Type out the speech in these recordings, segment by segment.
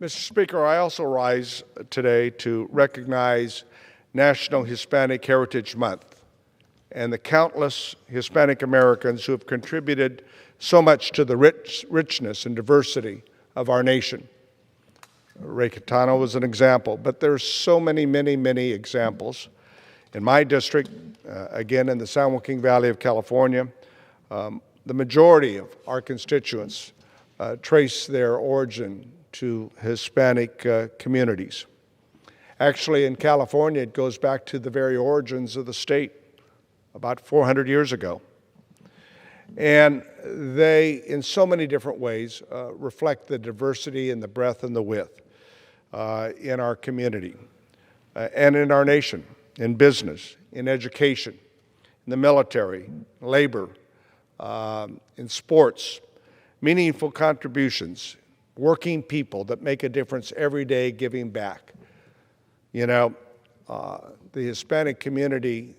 Mr. Speaker, I also rise today to recognize National Hispanic Heritage Month and the countless Hispanic Americans who have contributed so much to the richness and diversity of our nation. Ray Catano was an example, but there's so many, many examples. In my district, again in the San Joaquin Valley of California, the majority of our constituents trace their origin to Hispanic communities. Actually, in California, it goes back to the very origins of the state, about 400 years ago. And they, in so many different ways, reflect the diversity and the breadth and the width in our community and in our nation, in business, in education, in the military, labor, in sports, meaningful contributions, working people that make a difference every day giving back. You know, the Hispanic community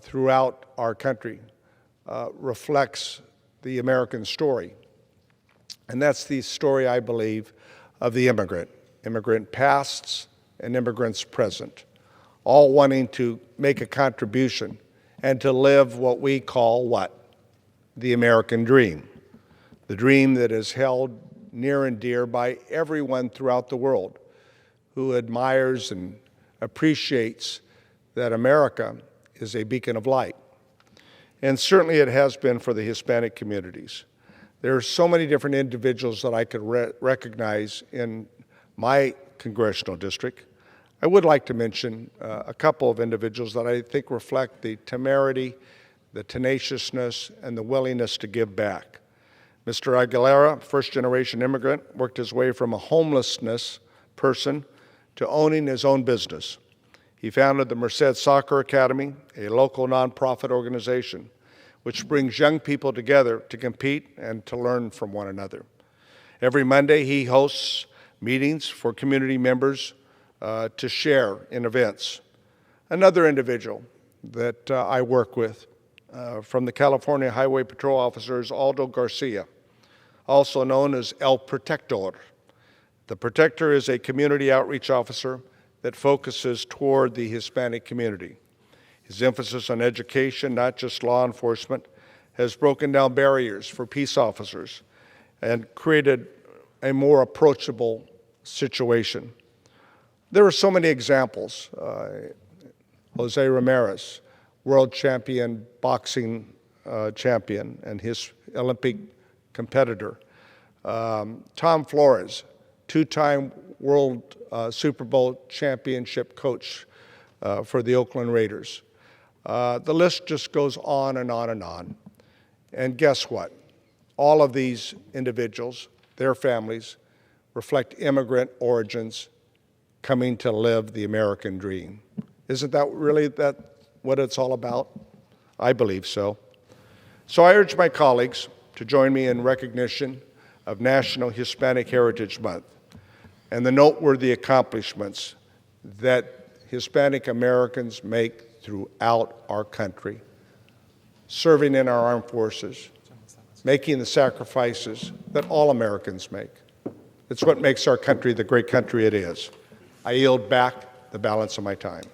throughout our country reflects the American story. And that's the story, I believe, of the immigrant pasts and immigrants present, all wanting to make a contribution and to live what we call what? The American dream. The dream that is held near and dear by everyone throughout the world who admires and appreciates that America is a beacon of light. And certainly it has been for the Hispanic communities. There are so many different individuals that I could recognize in my congressional district. I would like to mention a couple of individuals that I think reflect the temerity, the tenaciousness, and the willingness to give back. Mr. Aguilera, first-generation immigrant, worked his way from a homelessness person to owning his own business. He founded the Merced Soccer Academy, a local nonprofit organization which brings young people together to compete and to learn from one another. Every Monday, he hosts meetings for community members to share in events. Another individual that I work with from the California Highway Patrol Officer is Aldo Garcia, also known as El Protector. The Protector is a community outreach officer that focuses toward the Hispanic community. His emphasis on education, not just law enforcement, has broken down barriers for peace officers and created a more approachable situation. There are so many examples. Jose Ramirez, world champion, boxing champion, and his Olympic competitor. Tom Flores, two-time world Super Bowl championship coach for the Oakland Raiders. The list just goes on and on and on. And guess what? All of these individuals, their families, reflect immigrant origins coming to live the American dream. Isn't that really what it's all about? I believe so. So I urge my colleagues to join me in recognition of National Hispanic Heritage Month and the noteworthy accomplishments that Hispanic Americans make throughout our country, serving in our armed forces, making the sacrifices that all Americans make. It's what makes our country the great country it is. I yield back the balance of my time.